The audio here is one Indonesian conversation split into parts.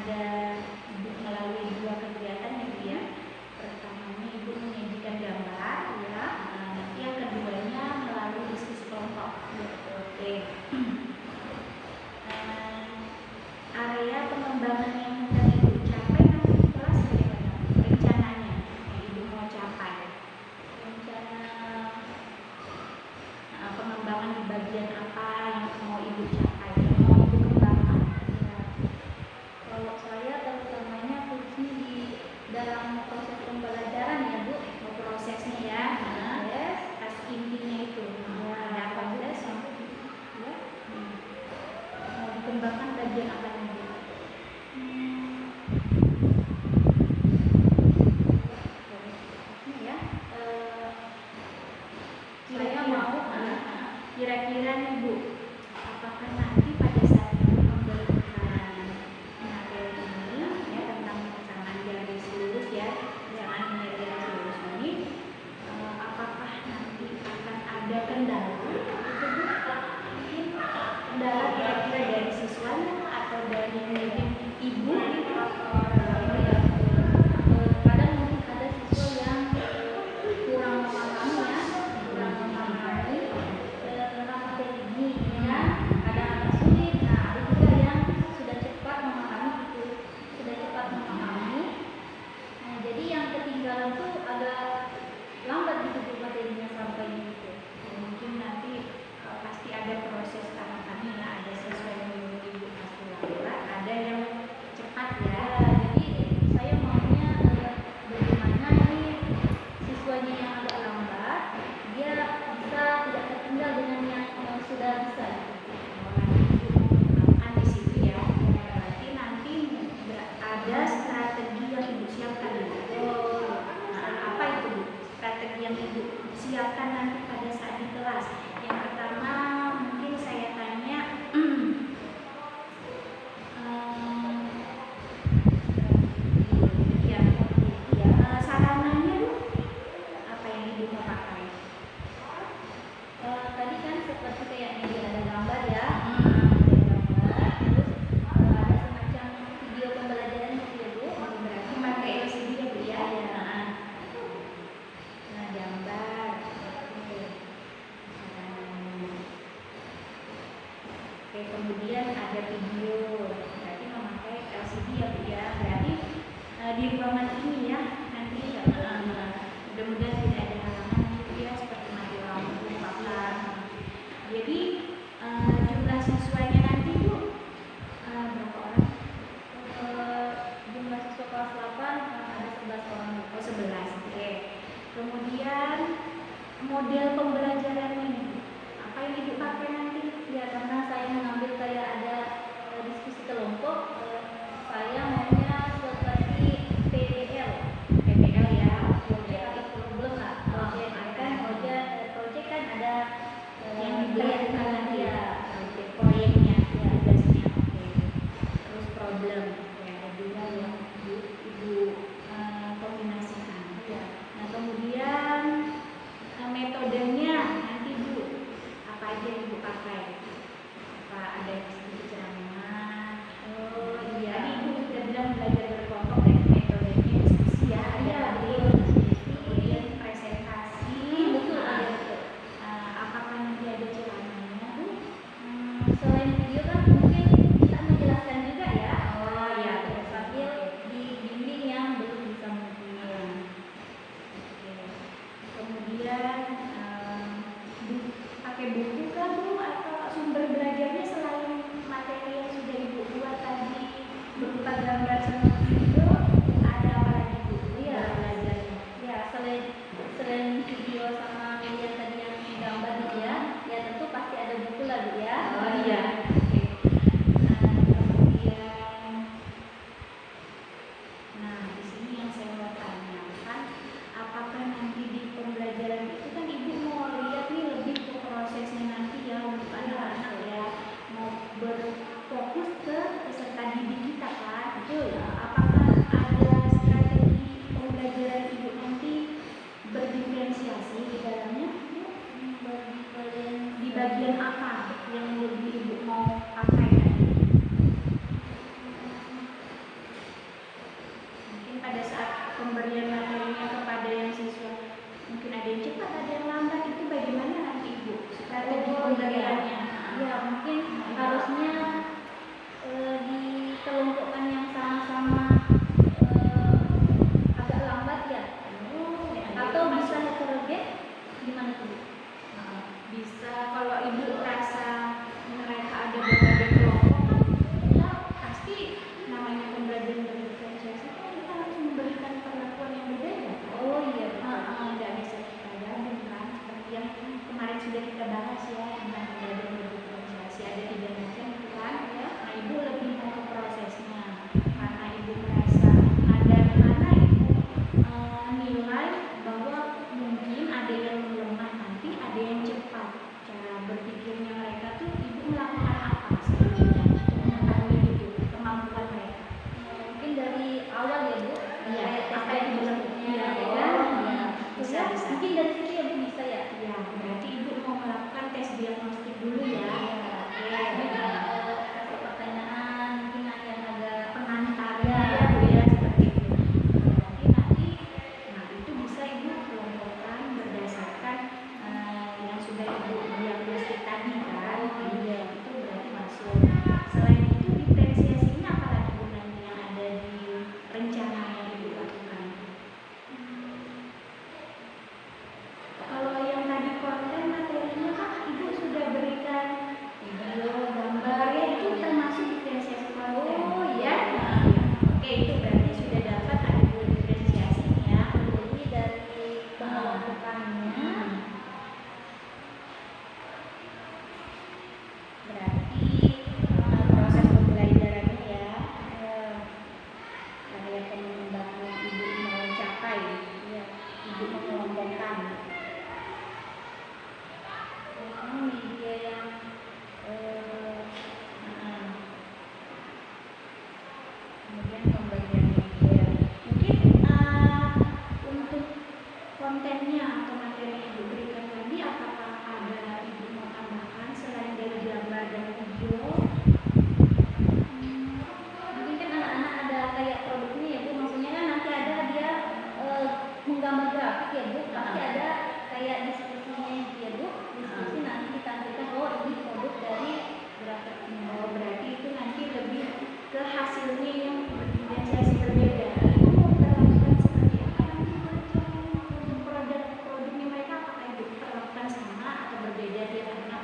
ada melalui dua kegiatan ya Bu ya. Pertamanya Ibu menyajikan gambar ya. Nanti yang keduanya melalui diskusi kelompok. Oke. Area pengembangan yang hendak Ibu capai nanti di kelas bagaimana? Rencananya yang Ibu mau capai. Rencana pengembangan di bagian apa yang mau Ibu capai, yang mau Ibu kembangkan? Ya. Kalau saya terutamanya khususnya di dalam proses pembelajaran ya Bu, Prosesnya ya. Pas intinya itu ada proses sampai ya. Mau dikembangkan bagian apa nih Bu? Saya mau kira-kira nih Bu, apakah nanti pada saat pembelajaran materi ini ya tentang pasangan garis lurus ya, pasangan garis lurus ini, apakah nanti akan ada kendala itu Bu? Mungkin kendala kira-kira dari siswanya atau dari mungkin Ibu gitu? Kadang mungkin ada siswa yang kurang memahami ya, tentang materi ini ya, kadang agak sulit. Nah, ada juga yang sudah cepat memahami gitu, sudah cepat memahami. Nah, jadi yang ketinggalan tuh agak lambat gitu Bu materinya sampai gitu. Mungkin nanti pasti ada proses tahapannya ya, ada siswa yang Ibu pasti lambat, ada yang cepat ya. Jadi saya maunya bagaimana ini siswanya yang agak lambat dia bisa tidak tertinggal dengan yang sudah bisa. Mengembangkan di situ ya. Berarti nanti ada strategi yang Ibu siapkan ya. Apa itu Bu? Strategi yang Ibu siapkan nanti pada saat di kelas. Yang pertama mungkin saya tanya sarananya Bu, apa yang Ibu mau pakai? Tadi kan seperti kayak ini ada gambar ya, terus ada semacam video pembelajaran gitu ya Bu. Berarti pakai LCD ya Bu ya. Iya. Nah, gambar. Oke, kemudian ada video. Berarti memakai LCD ya Bu ya. Berarti di ruangan ini ya nanti mudah-mudahan tidak ada halangan gitu ya, seperti mati lampu, papan. Jadi jumlah siswanya nanti Bu berapa orang? Jumlah siswa kelas 8 ada 11 orang Bu. Oh 11. Oke. Kemudian model pembelajarannya ini apa yang Ibu pakai nanti? Ya, karena saya mengambil kayak ada diskusi kelompok, saya maunya seperti PDL ya. project atau problem lah. Project kan ada Yang diperlihatkan nanti ya. proyeknya, tugasnya. Oke. Terus problem. Ya, ada juga yang Ibu kombinasikan. Ya. Nah, kemudian metodenya pada saat pemberian materinya kepada yang siswa mungkin ada yang cepat, ada yang lambat, itu bagaimana nanti Ibu strategi pemberiannya? Ya mungkin harusnya dikelompokkan yang sama-sama agak lambat ya. Atau bisa heterogen, gimana tuh? Bisa kalau Ibu rasa mereka ada berbagai kelompok kan ya pasti namanya pembelajaran berdiferensiasi kan kita harus memberikan perlakuan yang berbeda. Oh iya, Nggak bisa kita gabung kan seperti yang kemarin sudah kita bahas ya tentang pembelajaran berdiferensiasi ada 3 macam itu kan ya. Nah Ibu lebih mau ke prosesnya karena Ibu merasa ada mana Ibu nilai bahwa mungkin ada yang lemah nanti ada yang cepat cara berpikirnya mereka tuh Ibu melakukan apa sebelumnya untuk mengetahui itu kemampuan mereka. Mungkin dari awal ya Bu. Iya, Apa yang dibentuknya Iya, ya oh, kan? iya. Bisa. Mungkin dari situ ya Bu bisa ya. Ya, berarti Ibu mau melakukan tes diagnostik dulu ya. Kasih pertanyaan mungkin yang agak Pengantarnya ya Bu ya seperti itu. Berarti nanti, nah itu bisa Ibu kelompokkan berdasarkan yang sudah Ibu diagnostik tadi kan. Iya, itu berarti masuk. Selain itu diferensiasinya apa lagi Bu nanti yang ada di rencana yang Ibu lakukan? Kalau yang tadi konten materinya kan Ibu sudah berikan video, gambar ya itu termasuk diferensiasi konten. Oh iya. Nah, oke itu berarti sudah dapat ada 2 diferensiasinya. Jadi dari pengelompokannya Berarti proses pembelajarannya ya karya pengembangan yang Ibu mau capai ya, Ibu mengelompokkan. media yang Kemudian pembagian media mungkin untuk kontennya atau materi yang Ibu berikan tadi apakah ada Ibu mau tambahkan selain dari gambar dan video? mungkin kan anak-anak ada kayak produknya ya Bu, maksudnya kan nanti ada dia menggambar grafik ya Bu, pasti ada kayak diskusinya ya Bu, diskusi nanti ditampilkan oh ini produk dari grafik ini. Oh berarti itu nanti lebih ke hasilnya yang berdiferensiasi berbeda. Ibu mau perlakukan seperti apa nanti produk-produknya mereka apakah Ibu perlakukan sama atau berbeda tiap anak?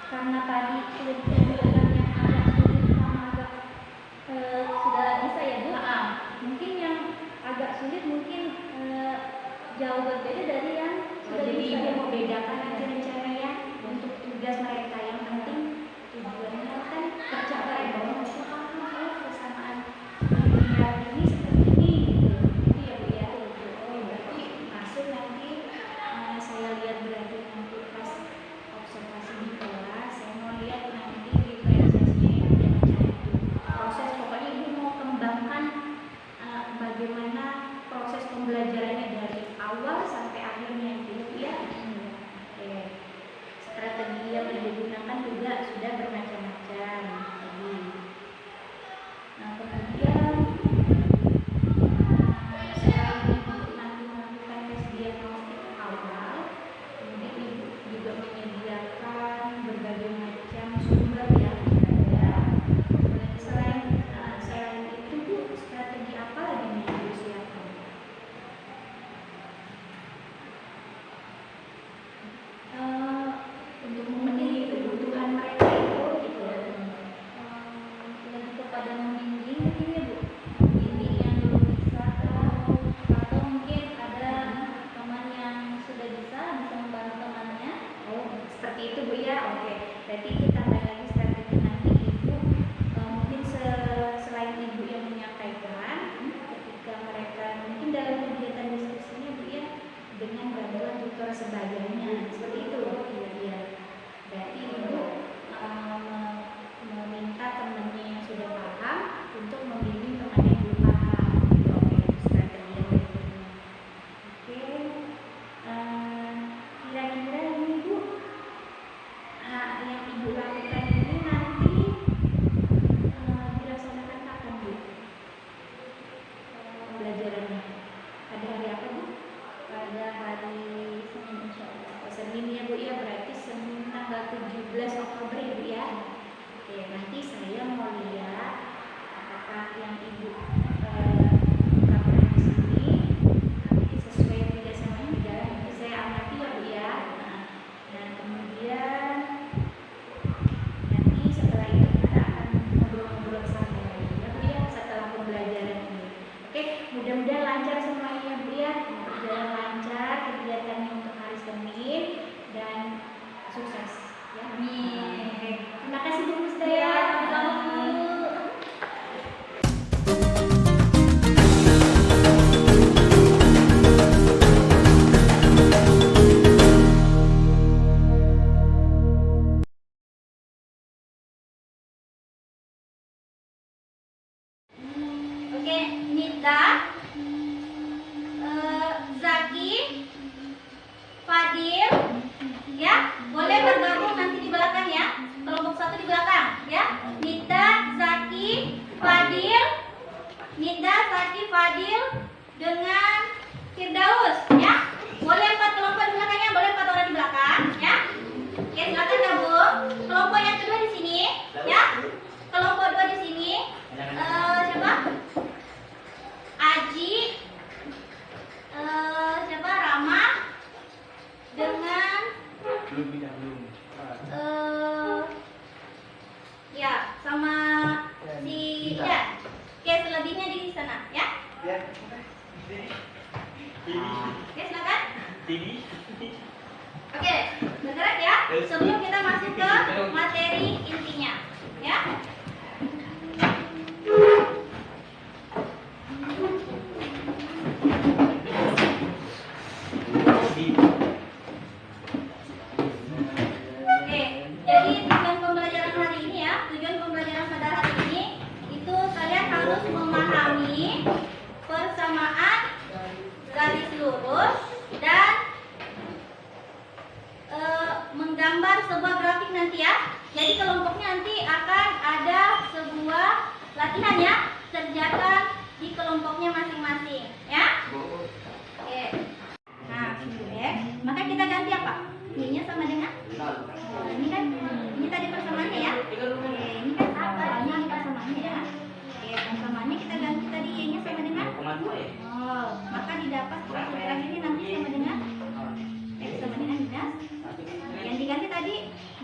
Karena tadi sudah ditunjukkan yang agak sulit sama agak sudah bisa ya Bu. Mungkin yang agak sulit mungkin jauh berbeda dari yang sudah Jadi bisa Ibu ya. mau bedakan nanti rencananya untuk tugas mereka yang penting tujuannya kan tercapai bahwa mereka kesamaan melihat ini seperti ini gitu ya Bu ya. Oh berarti masuk nanti saya lihat berarti nanti pas observasi di kelas saya mau lihat nanti diferensiasinya yang ada macam itu proses pokoknya Ibu mau kembangkan bagaimana proses pembelajarannya dari awal sampai akhirnya gitu ya. Oke. Strategi yang Ibu mudah-mudahan lancar semuanya ya Bu ya, berjalan lancar kegiatannya untuk hari Senin dan sukses ya. Amin. Terima kasih Bu Musta Ya, ya. sama-sama Bu. Oke, Nita, Zaki, Fadil, ya, boleh bergabung nanti di belakang ya, kelompok 1 di belakang, ya. Nita, Zaki, Fadil, Nita, Zaki, Fadil dengan Firdaus, ya. Boleh 4 kelompok di belakangnya, boleh 4 orang di belakang, ya. Oke, silakan gabung. Kelompok yang kedua di sini, ya. Kelompok 2 di sini. Siapa? Aji, siapa? Rama dengan ya sama si Idan. Oke, selebihnya di sana ya. Oke, silakan. Oke, bergerak ya. Sebelum kita masuk ke materi intinya, ya. Oke, jadi tujuan pembelajaran hari ini ya, tujuan pembelajaran pada hari ini itu kalian harus memahami persamaan garis lurus dan menggambar sebuah grafik nanti ya. Jadi kelompoknya nanti akan ada sebuah latihan ya, kerjakan di kelompoknya masing-masing ya. Oke. Nah, ya. Maka kita ganti apa? Ini sama dengan ini kan ini tadi persamaannya ya. Oke, ini kan awalnya ini persamaannya ya. Oke, persamaannya kita ganti tadi y-nya sama dengan oh, maka didapat peraturan ini nanti sama dengan x sama dengan minus. Yang diganti tadi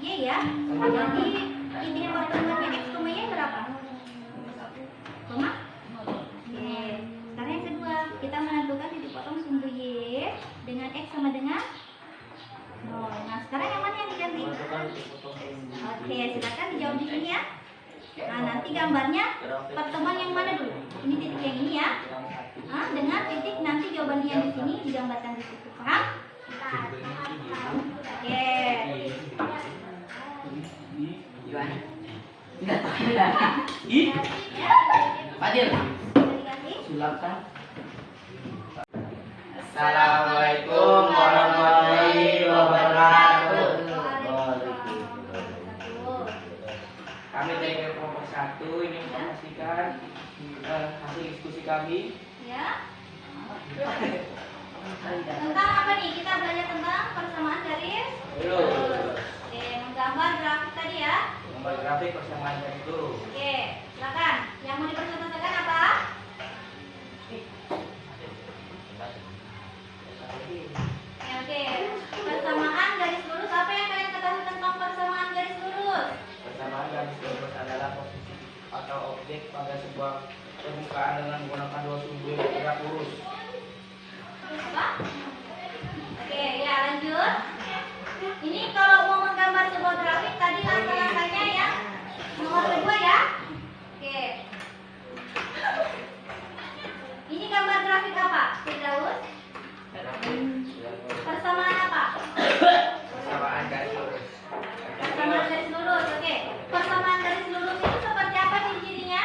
y ya. Jadi intinya pertemuannya x, y berapa? Koma? Oke. Sekarang yang kedua, kita menentukan titik potong sumbu y dengan x sama dengan 0. Nah, sekarang yang mana yang diganti? Oke, silakan dijawab di sini ya. Nah, nanti gambarnya pertemuan yang mana dulu? Ini titik yang ini ya. Nah, dengan titik nanti jawabannya yang di sini digambarkan di situ. Paham? Oke. Fadil, Diganti. silakan. Assalamualaikum warahmatullahi wabarakatuh. Kami dari kelompok 1 ingin memastikan hasil diskusi kami. Ya. Tentang apa nih? Kita belajar tentang persamaan garis. Oke, menggambar grafik tadi ya. Gambar grafik persamaan garis lurus. Oke, silakan. Yang mau dipresentasikan apa? Oke. Persamaan garis lurus. Apa yang kalian ketahui tentang persamaan garis lurus? Persamaan garis lurus adalah posisi atau objek pada sebuah permukaan dengan menggunakan dua sumbu yang bergerak lurus. Apa? Oke, ya lanjut. Ini kalau mau menggambar sebuah grafik tadi langkah-langkahnya ya. Nomor kedua ya. Oke. Ini gambar grafik apa? Firdaus? Persamaan apa? Persamaan garis lurus. Persamaan garis lurus. Oke. Persamaan garis lurus itu seperti apa ciri-cirinya?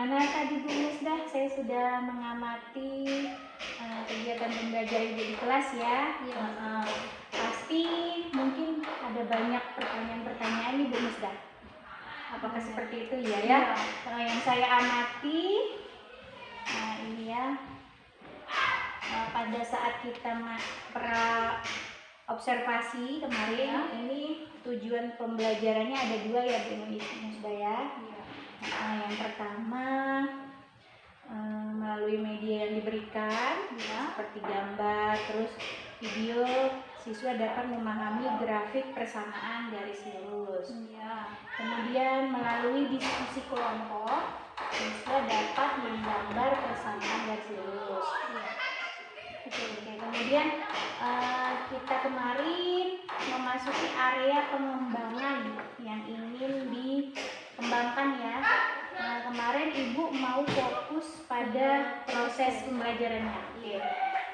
Gimana tadi Bu Musdah? Saya sudah mengamati kegiatan pembelajaran Ibu di kelas ya. Iya. Pasti mungkin ada banyak pertanyaan-pertanyaan nih Bu Musdah. Apakah seperti itu ya? Iya. Yang saya amati, ini ya. Pada saat kita observasi kemarin, ini tujuan pembelajarannya ada 2 ya Bu Musdah ya. Yang pertama melalui media yang diberikan seperti gambar, terus video, siswa dapat memahami grafik persamaan garis lurus. Kemudian melalui diskusi kelompok, siswa dapat menggambar persamaan garis lurus. Oke. Kemudian kita kemarin memasuki area pengembangan yang ingin dikembangkan ya. Kemarin Ibu mau fokus pada proses pembelajarannya.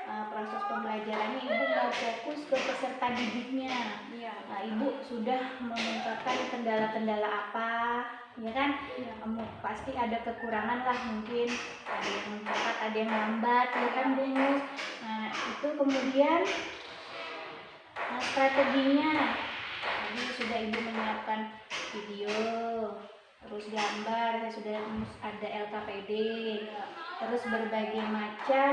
Proses pembelajarannya Ibu mau fokus ke peserta didiknya. Ibu sudah mengungkapkan kendala-kendala apa, ya kan? Pasti ada kekurangan lah, mungkin ada yang cepat, ada yang lambat, ya kan Bu Mus? Nah itu kemudian strateginya, tadi sudah Ibu menyiapkan video, terus gambar, sudah ada LKPD, terus berbagai macam,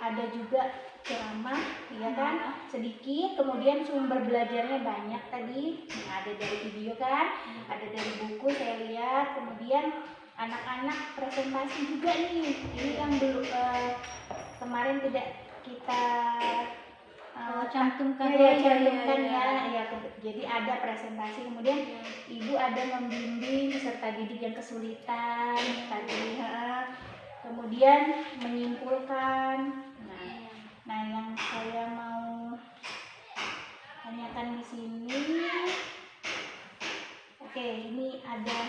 ada juga ceramah, ya kan, sedikit, kemudian sumber belajarnya banyak tadi, ada dari video kan, ada dari buku saya lihat, kemudian anak-anak presentasi juga nih, ini yang belum kemarin tidak kita cantumkan ya, jadi ada presentasi, kemudian Ibu ada membimbing peserta didik yang kesulitan tadi, kemudian menyimpulkan. Nah, yang saya mau tanyakan di sini, oke, ini ada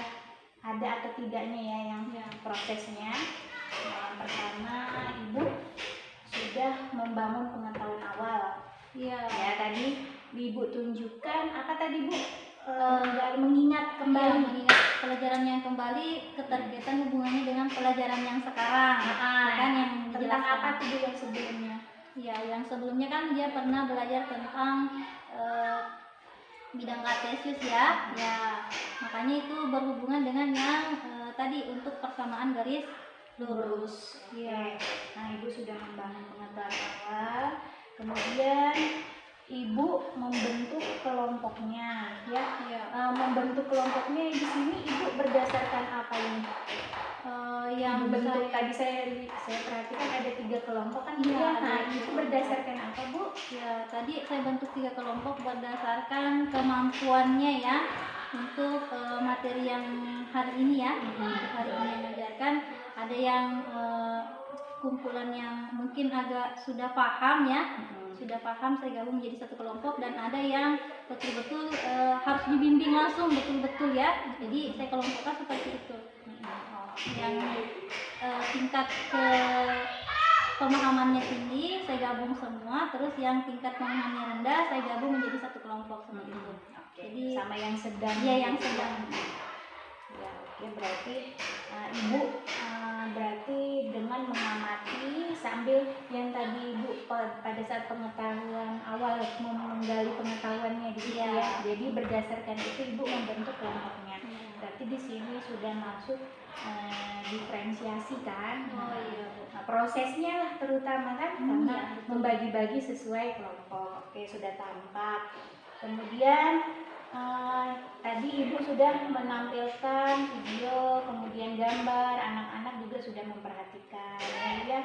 atau tidaknya ya yang prosesnya. Nah, yang pertama Ibu sudah membangun pengetahuan awal. Ya, tadi Ibu tunjukkan apa tadi Bu? Mengingat kembali. Mengingat pelajaran yang kembali, keterkaitan hubungannya dengan pelajaran yang sekarang. Kan yang tentang apa tuh Bu yang sebelumnya? Ya, yang sebelumnya kan dia pernah belajar tentang bidang kartesius ya. Makanya itu berhubungan dengan yang tadi untuk persamaan garis lurus. Ya. Nah, Ibu sudah membangun pengetahuan awal, kemudian Ibu membentuk kelompoknya, membentuk kelompoknya di sini Ibu berdasarkan apa ini? Yang bentuk tadi saya perhatikan ada 3 kelompok kan? Nah, itu berdasarkan apa Bu? Ya, tadi saya bentuk 3 kelompok berdasarkan kemampuannya ya untuk materi yang hari ini ya. Hari ini yang mengajarkan ada yang kumpulan yang mungkin agak sudah paham ya. Sudah paham, saya gabung menjadi satu kelompok, dan ada yang betul-betul harus dibimbing langsung betul-betul ya. Jadi saya kelompokkan seperti itu. Yang tingkat pemahamannya tinggi saya gabung semua, terus yang tingkat pemahamannya rendah saya gabung menjadi satu kelompok seperti itu. Jadi sama yang sedang. Iya, yang sedang. Ya, oke, berarti Ibu berarti dengan mengamati sambil yang tadi Ibu pada saat pengetahuan awal menggali pengetahuannya gitu ya. Jadi berdasarkan itu Ibu membentuk kelompoknya. Berarti di sini sudah masuk diferensiasi kan. Nah, prosesnya lah terutama kan karena membagi-bagi sesuai kelompok. Oke, sudah tampak. Kemudian tadi Ibu sudah menampilkan video, kemudian gambar, anak-anak juga sudah memperhatikan ya.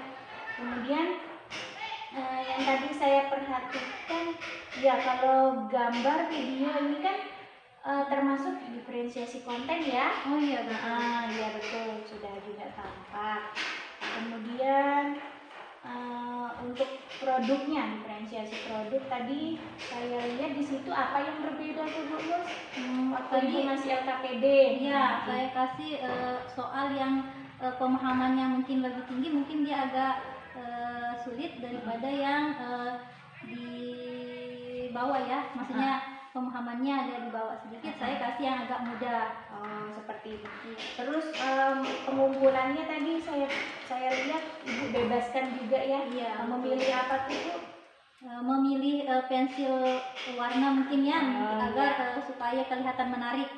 Kemudian yang tadi saya perhatikan ya, kalau gambar, video ini kan termasuk diferensiasi konten ya. Iya betul, sudah juga tampak. Kemudian untuk produknya, diferensiasi produk tadi saya lihat di situ apa yang berbeda tuh Bu Mus? Waktu Ibu ngasih LKPD. Ya, saya kasih soal yang pemahamannya mungkin lebih tinggi, mungkin dia agak sulit daripada yang di bawah ya. Maksudnya pemahamannya agak di bawah sedikit, saya kasih yang agak mudah. Oh, seperti itu. Terus pengumpulannya tadi saya lihat ibu bebaskan juga ya. Iya, Memilih apa tuh Bu? Memilih pensil warna mungkin ya, Oh, agar supaya kelihatan menarik.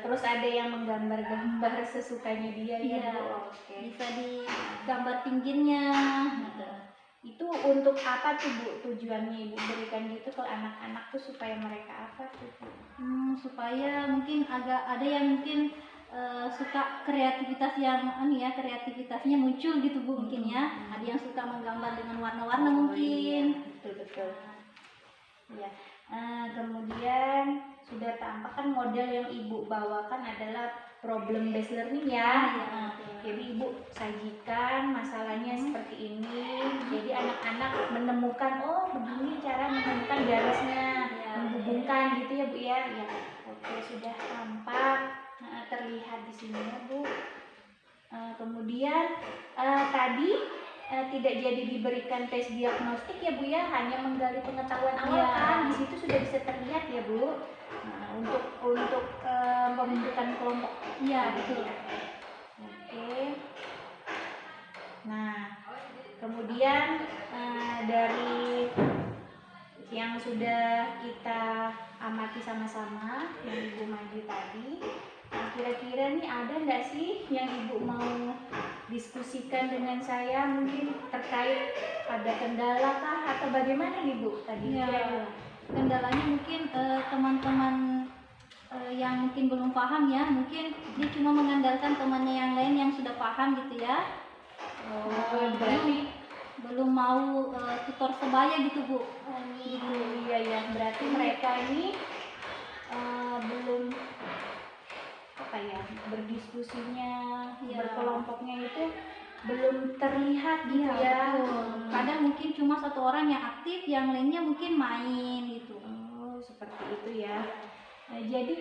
Terus ada yang menggambar-gambar sesukanya dia ya Iya, Bu. Oke. bisa digambar tingginya gitu. Itu untuk apa tuh Bu tujuannya ibu berikan gitu ke anak-anak tuh supaya mereka apa tuh Bu? Supaya mungkin agak ada yang mungkin suka kreativitas yang kreativitasnya muncul gitu Bu, mungkin ya. Ada yang suka menggambar dengan warna-warna mungkin. Betul. Ya. Kemudian sudah tampak kan model yang ibu bawakan adalah problem based learning ya. Jadi ibu sajikan masalahnya seperti ini. Jadi anak-anak menemukan begini cara menemukan garisnya, menghubungkan gitu ya Bu ya. Ya. Oke, sudah tampak terlihat di sini ya Bu. Kemudian tadi tidak jadi diberikan tes diagnostik ya Bu ya, hanya menggali pengetahuan awal kan. Di situ sudah bisa terlihat ya Bu. Untuk pembentukan kelompok. Iya, betul. Oke. Nah, kemudian dari yang sudah kita amati sama-sama yang Ibu Maju tadi, kira-kira nih ada nggak sih yang Ibu mau diskusikan dengan saya mungkin terkait ada kendala kah atau bagaimana nih Bu tadi? Ya, kendalanya mungkin teman-teman yang mungkin belum paham ya, mungkin dia cuma mengandalkan temannya yang lain yang sudah paham gitu ya. Berarti belum mau tutor sebaya gitu Bu. gitu. Iya, berarti mereka ini belum berdiskusinya, berkelompoknya itu belum terlihat gitu ya. Kadang mungkin cuma satu orang yang aktif, yang lainnya mungkin main gitu. Oh, seperti itu ya. Jadi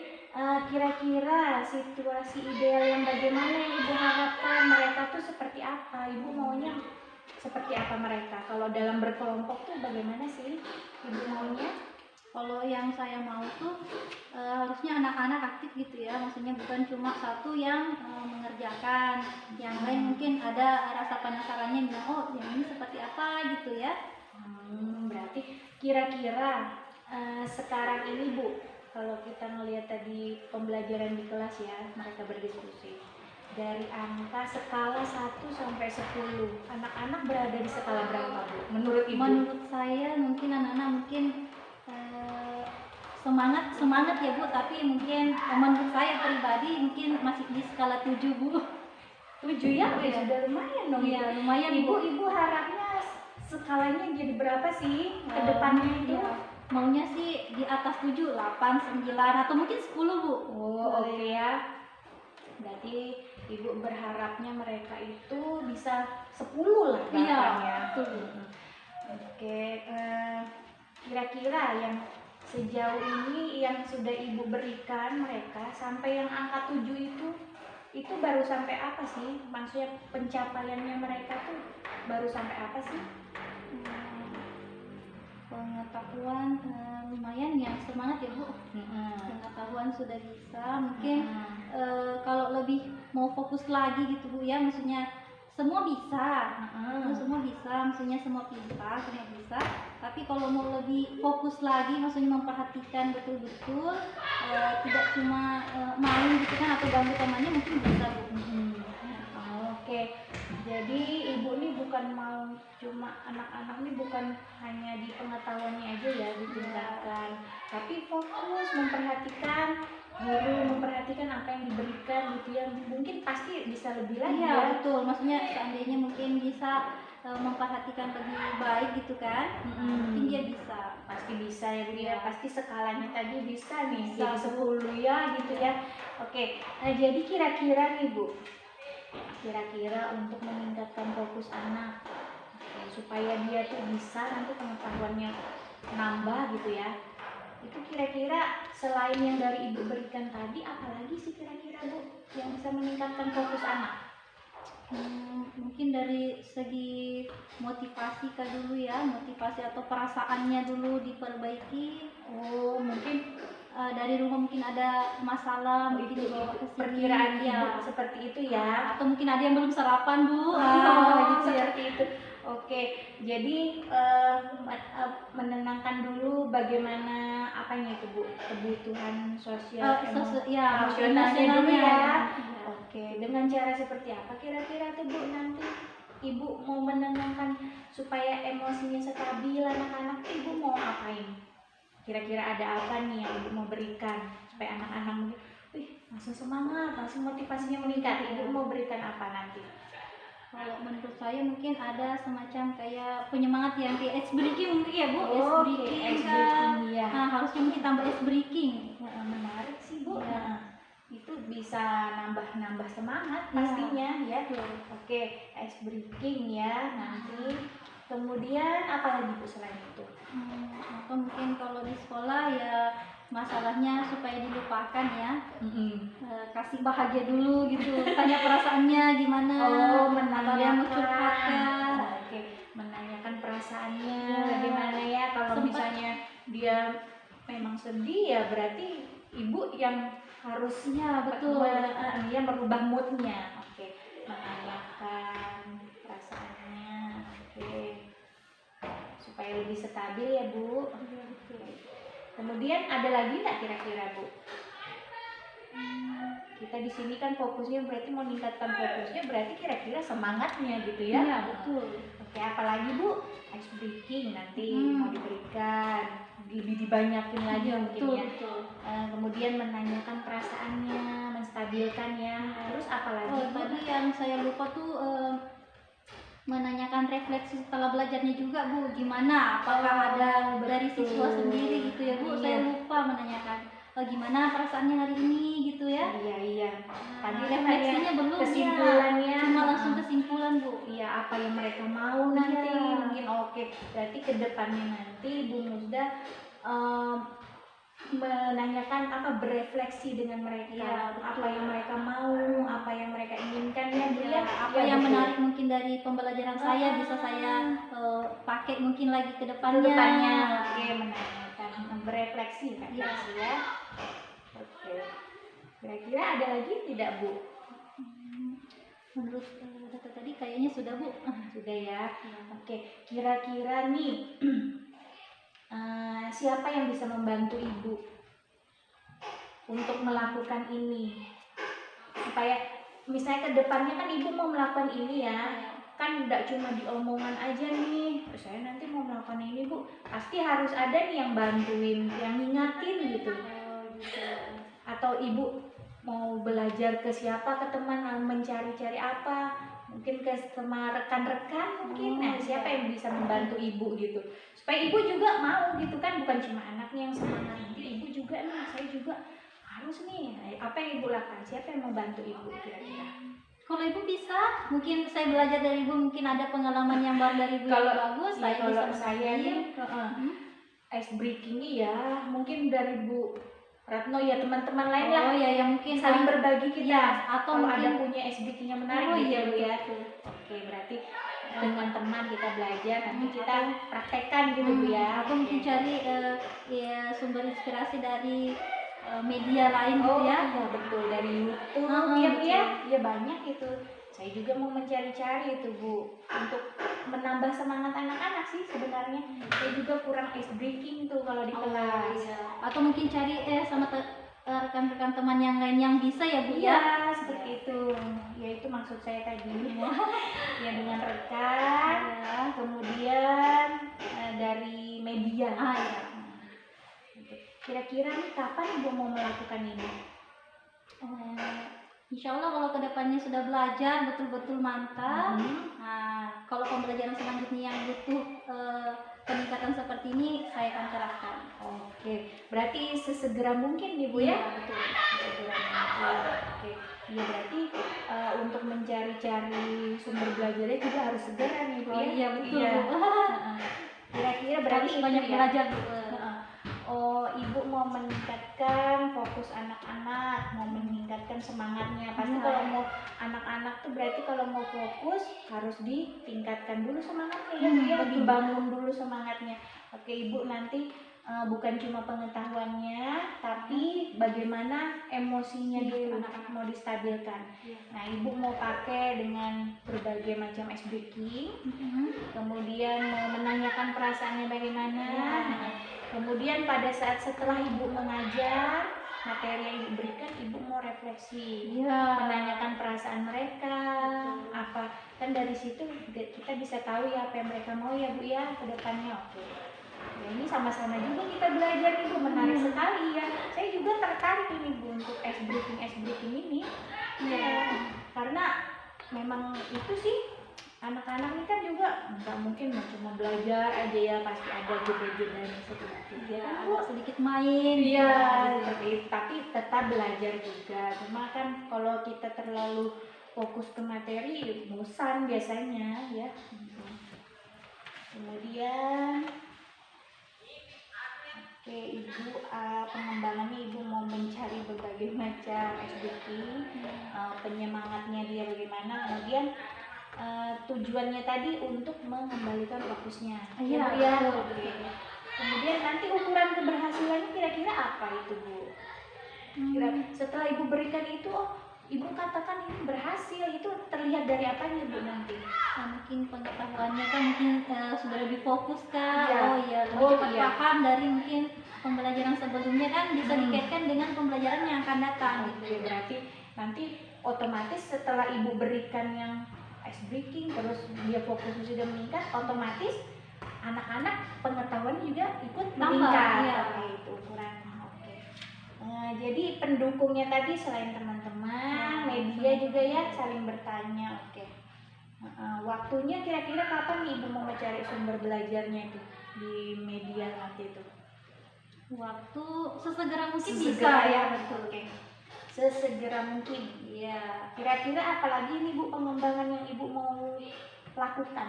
kira-kira situasi ideal yang bagaimana yang Ibu harapkan mereka tuh seperti apa? Ibu maunya seperti apa mereka? Kalau dalam berkelompok tuh bagaimana sih Ibu maunya? Kalau yang saya mau tuh harusnya anak-anak aktif gitu ya, maksudnya bukan cuma satu yang mengerjakan, yang lain mungkin ada rasa penasarannya bilang yang ini seperti apa gitu ya. Berarti kira-kira sekarang ini Bu, kalau kita melihat tadi pembelajaran di kelas ya, mereka berdiskusi dari angka skala 1 sampai 10, anak-anak berada di skala berapa Bu? Menurut Ibu? Menurut saya mungkin anak-anak mungkin semangat ya Bu, tapi mungkin menurut saya pribadi mungkin masih di skala 7 Bu. 7 ya? Sudah lumayan dong. Iya, lumayan Ibu harapnya skalanya jadi berapa sih ke depannya itu? Maunya sih di atas 7, 8, 9 atau mungkin 10 Bu. Oke ya. Berarti Ibu berharapnya mereka itu bisa 10 lah bahkannya. Oke, kira-kira yang sejauh ini yang sudah Ibu berikan mereka sampai yang angka 7 itu baru sampai apa sih? Maksudnya pencapaiannya mereka tuh baru sampai apa sih? Pengetahuan lumayan ya, semangat ya Bu. Pengetahuan sudah bisa, mungkin kalau lebih mau fokus lagi gitu Bu ya, maksudnya semua bisa, maksudnya semua pintar, semua bisa. Tapi kalau mau lebih fokus lagi, maksudnya memperhatikan betul-betul, tidak cuma main gitu kan atau ganggu temannya, mungkin bisa Bu. Oke, jadi Ibu nih bukan mau cuma anak-anak nih bukan hanya di pengetahuannya aja ya ditingkatkan, tapi fokus memperhatikan guru, memperhatikan apa yang diberikan gitu ya. Mungkin pasti bisa lebih lagi ya. Betul, maksudnya seandainya mungkin bisa memperhatikan lebih baik gitu kan, mungkin dia bisa. Pasti bisa ya Bu ya, pasti skalanya tadi bisa nih, jadi 10 ya gitu ya. Oke, jadi kira-kira nih Bu, kira-kira untuk meningkatkan fokus anak supaya dia tuh bisa nanti pengetahuannya nambah gitu ya, itu kira-kira selain yang dari Ibu berikan tadi apalagi sih kira-kira Bu yang bisa meningkatkan fokus anak? Mungkin dari segi motivasi kah dulu ya, motivasi atau perasaannya dulu diperbaiki. Oh, mungkin Dari rumah mungkin ada masalah, mungkin dibawa ke sini. perkiraan ya. ibu seperti itu ya. Atau mungkin ada yang belum sarapan Bu. Gitu Gitu ya. seperti itu. Oke, jadi menenangkan dulu bagaimana apanya itu Bu, kebutuhan sosial Ya, emosionalnya dulu ya. Ya. Oke, dengan cara seperti apa kira-kira tuh Bu nanti ibu mau menenangkan supaya emosinya stabil anak-anak, ibu mau apain? Kira-kira ada apa nih yang ibu mau berikan supaya anak-anak mungkin, langsung semangat, langsung motivasinya meningkat. Ibu mau berikan apa nanti? Kalau menurut saya mungkin ada semacam kayak penyemangat yang kayak ice breaking mungkin ya Bu. Oke, ice breaking, ya. Nah, harusnya mungkin tambah ice breaking. Menarik sih Bu. Ya. Nah, itu bisa nambah semangat pastinya ya. Oke, ice breaking ya nanti. Kemudian apa lagi Bu selain itu? Atau mungkin kalau di sekolah ya masalahnya supaya dilupakan ya. Kasih bahagia dulu gitu, tanya perasaannya gimana. Menanyakan. Yang mau curhatkan. Oke, menanyakan perasaannya bagaimana ya. Kalau misalnya dia memang sedih ya berarti ibu yang harusnya betul. Dia merubah moodnya. Oke, menanyakan perasaannya. Oke, supaya lebih stabil ya Bu. Kemudian ada lagi nggak kira-kira Bu? Kita di sini kan fokusnya berarti meningkatkan fokusnya, berarti kira-kira semangatnya gitu ya. Iya, betul. Oke, apalagi Bu? Ice breaking nanti mau diberikan, dibanyakin lagi mungkin ya. Betul. Kemudian menanyakan perasaannya, menstabilkan ya. Terus apa lagi? Tadi yang saya lupa tuh menanyakan refleksi setelah belajarnya juga Bu, gimana? Apakah ada dari siswa sendiri gitu ya Bu? Saya lupa menanyakan gimana perasaannya hari ini gitu ya. Iya. Tadi refleksinya belum kesimpulannya. Cuma langsung kesimpulan Bu. Iya, apa yang mereka mau nanti mungkin. Oke, berarti kedepannya nanti Bu Musda menanyakan berefleksi dengan mereka, apa yang mereka mau, apa yang mereka inginkan ya Bu ya. Apa yang menarik mungkin dari pembelajaran saya bisa saya pakai mungkin lagi ke depannya. Oke, menanyakan, berefleksi ya. Oke. Kira-kira ada lagi tidak Bu? Menurut data tadi kayaknya sudah Bu. Sudah ya. Oke, kira-kira nih siapa yang bisa membantu Ibu untuk melakukan ini? Supaya misalnya ke depannya kan Ibu mau melakukan ini ya. Kan tidak cuma diomongan aja nih, saya nanti mau melakukan ini Bu. Pasti harus ada nih yang bantuin, yang ngingatin gitu. Atau Ibu mau belajar ke siapa, ke teman, mencari-cari apa, mungkin sama rekan-rekan mungkin. Nah, siapa yang bisa membantu Ibu gitu, supaya Ibu juga mau gitu kan, bukan cuma anaknya yang semangat, nanti Ibu juga nih, saya juga harus nih. Apa yang Ibu lakukan, siapa yang membantu Ibu kira-kira? Kalau Ibu bisa, mungkin saya belajar dari Ibu, mungkin ada pengalaman yang baru dari Ibu yang bagus. Kalau saya nih ice breaking ya, mungkin dari Bu Ratno ya, teman-teman lain lah. Ya mungkin saling berbagi kita. Ya, atau kalau mungkin ada punya ice breaking yang menarik gitu ya. Oke, berarti dengan teman kita belajar, nanti kita praktekkan gitu Bu ya. Atau mungkin cari sumber inspirasi dari media lain gitu ya. Iya betul, dari YouTube ya banyak itu. Saya juga mau mencari-cari itu Bu, untuk menambah semangat anak-anak sih sebenarnya. Saya juga kurang ice breaking tuh kalau di kelas. Atau mungkin cari sama rekan-rekan teman yang lain yang bisa ya Bu ya. Seperti itu. Ya itu maksud saya tadi. Ya dengan rekan, kemudian dari media. Kira-kira nih kapan Ibu mau melakukan ini? Insya Allah kalau kedepannya sudah belajar betul-betul mantap. Kalau pembelajaran selanjutnya yang butuh peningkatan seperti ini, saya akan kerahkan. Oke, berarti sesegera mungkin nih Bu ya? Betul. Sesegera mungkin. Oke, ya berarti untuk mencari-cari sumber belajarnya juga harus segera nih Bu ya? Iya betul. Kira-kira berarti banyak belajar Bu. oh ibu mau meningkatkan fokus anak-anak, mau meningkatkan semangatnya. Pasti kalau mau anak-anak tuh berarti kalau mau fokus harus ditingkatkan dulu semangatnya ya Bu ya, dibangun dulu semangatnya. Oke ibu, nanti bukan cuma pengetahuannya, tapi bagaimana emosinya dulu anak-anak mau distabilkan. Nah ibu mau pakai dengan berbagai macam ice breaking, kemudian mau menanyakan perasaannya bagaimana. Kemudian pada saat setelah ibu mengajar materi yang ibu berikan, ibu mau refleksi, menanyakan perasaan mereka, apa kan dari situ kita bisa tahu ya apa yang mereka mau ya Bu ya ke depannya. Oke. Ya, ini sama-sama juga kita belajar nih Bu, menarik sekali ya. Saya juga tertarik ini Bu untuk ice breaking ini. Ya, karena memang itu sih anak-anak ini kan juga nggak mungkin cuma belajar aja ya, pasti ada jeda-jeda sedikit ya, agak sedikit main. Iya, seperti itu. Tapi tetap belajar juga. Cuma kan kalau kita terlalu fokus ke materi bosan biasanya ya. Kemudian oke ibu, pengembangannya ibu mau mencari berbagai macam SBK, penyemangatnya dia bagaimana, kemudian tujuannya tadi untuk mengembalikan fokusnya. Iya, ya. Oke. Kemudian nanti ukuran keberhasilannya kira-kira apa itu Bu? Setelah ibu berikan itu, oh ibu katakan ini berhasil, itu terlihat dari apanya Bu nanti? Mungkin pengetahuannya kan mungkin sudah lebih fokus Kak. Iya. Lebih cepat paham dari mungkin pembelajaran sebelumnya kan bisa dikaitkan dengan pembelajaran yang akan datang. Gitu. Berarti nanti otomatis setelah ibu berikan yang ice breaking terus dia fokusnya sudah meningkat, otomatis anak-anak pengetahuan juga ikut meningkat. Ya. Oke, itu ukuran. Oke. Jadi pendukungnya tadi selain teman-teman, media juga ya saling bertanya. Oke. Waktunya kira-kira kapan nih ibu mau mencari sumber belajarnya itu di media nanti itu? Waktu sesegera mungkin Sesegera bisa ya, betul. Oke. Sesegera mungkin. Ya. Kira-kira apalagi nih Bu pengembangan yang ibu mau lakukan?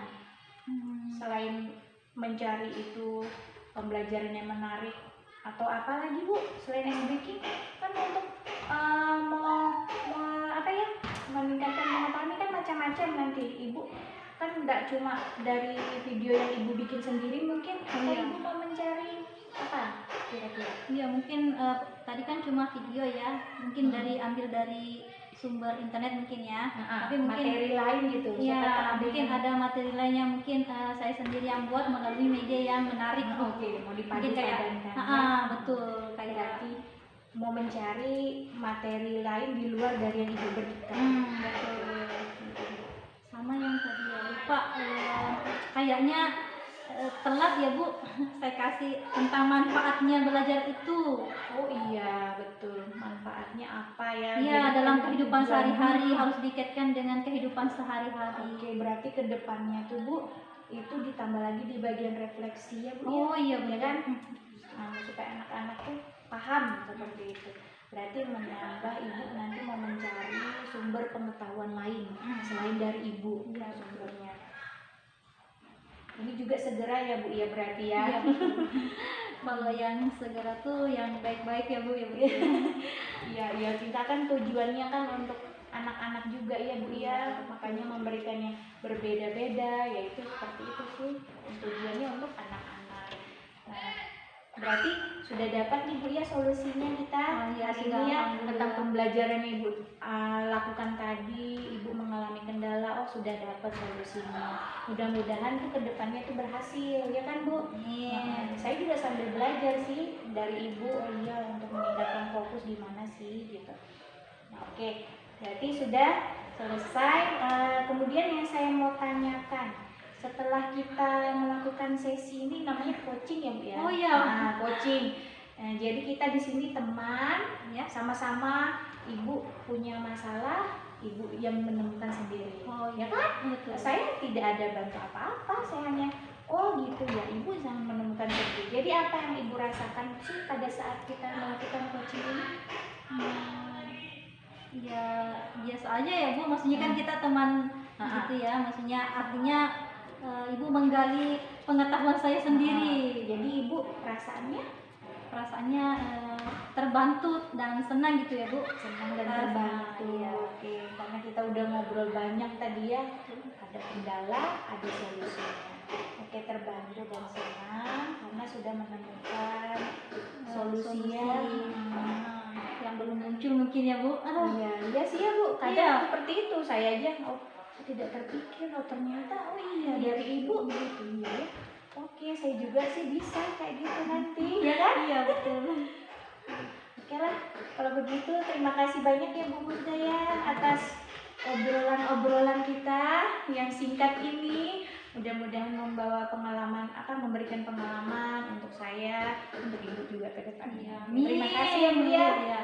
Selain mencari itu pembelajaran yang menarik, atau apa lagi Bu selain SBK kan untuk meningkatkan pengetahuan ini kan macam-macam nanti ibu kan nggak cuma dari video yang ibu bikin sendiri mungkin, atau ibu mau mencari apa kira-kira? Iya mungkin tadi kan cuma video ya, mungkin ambil dari sumber internet mungkin ya, tapi mungkin materi lain gitu. Ya mungkin ada materi lainnya mungkin saya sendiri yang buat melalui media yang menarik. Oke, mau dipadupadankan. Betul, kayak berarti mau mencari materi lain di luar dari yang ibu berikan. Betul. Sama yang tadi ya lupa, kayaknya telat ya Bu, saya kasih tentang manfaatnya belajar itu. Oh iya betul, manfaatnya apa ya? Iya, dalam kehidupan sehari-hari harus dikaitkan dengan kehidupan sehari-hari. Oke, berarti kedepannya tuh Bu itu ditambah lagi di bagian refleksi ya Bu. Oh iya ya kan? Supaya anak-anak tuh paham seperti itu. Berarti menambah ibu nanti mau mencari sumber pengetahuan lain selain dari ibu sumbernya. Ini juga segera ya Bu ya berarti ya. Iya, kalau yang segera tuh yang baik-baik ya Bu ya Bu. Iya, kita kan tujuannya kan untuk anak-anak juga ya Bu ya, makanya memberikan yang berbeda-beda, yaitu seperti itu sih tujuannya untuk anak-anak. Nah, berarti sudah dapat nih Bu ya solusinya kita hari ini ya tentang pembelajaran yang Ibu lakukan tadi. Ibu mengalami kendala, sudah dapat solusinya. Mudah-mudahan tuh kedepannya tuh berhasil ya kan Bu. Saya juga sambil belajar sih dari Ibu untuk meningkatkan fokus di mana sih gitu. Nah, oke, berarti sudah selesai. Kemudian yang saya mau tanyakan, setelah kita melakukan sesi ini namanya coaching ya Bu ya. Oh iya. Coaching. Jadi kita di sini teman ya, sama-sama Ibu punya masalah, Ibu yang menemukan sendiri. Oh ya kan? Betul. Saya tidak ada bantu apa-apa, saya hanya gitu ya, Ibu yang menemukan sendiri. Jadi apa yang Ibu rasakan sih pada saat kita melakukan coaching ini? Ya biasa aja ya Bu, maksudnya kan kita teman gitu ya, maksudnya artinya Ibu menggali pengetahuan saya sendiri. Jadi Ibu perasaannya perasaannya terbantu dan senang gitu ya Bu. Senang dan Terbantu. terbantu. Iya. Oke, karena kita udah ngobrol banyak tadi ya, ada kendala, ada solusinya. Oke, terbantu dan senang karena sudah menemukan solusi yang belum muncul mungkin ya Bu. Iya, iya sih ya Bu. Kadang Iya. seperti itu saya aja tidak terpikir, ternyata iya dari ibu begitu ya. Oke, saya juga sih bisa kayak gitu nanti, ya kan? Iya betul. Oke lah, kalau begitu terima kasih banyak ya Bu Musdaya atas obrolan kita yang singkat ini. Mudah-mudahan membawa pengalaman, memberikan pengalaman untuk saya, untuk ibu juga ke depannya. Amin. Terima kasih ya Bu ya. Ya,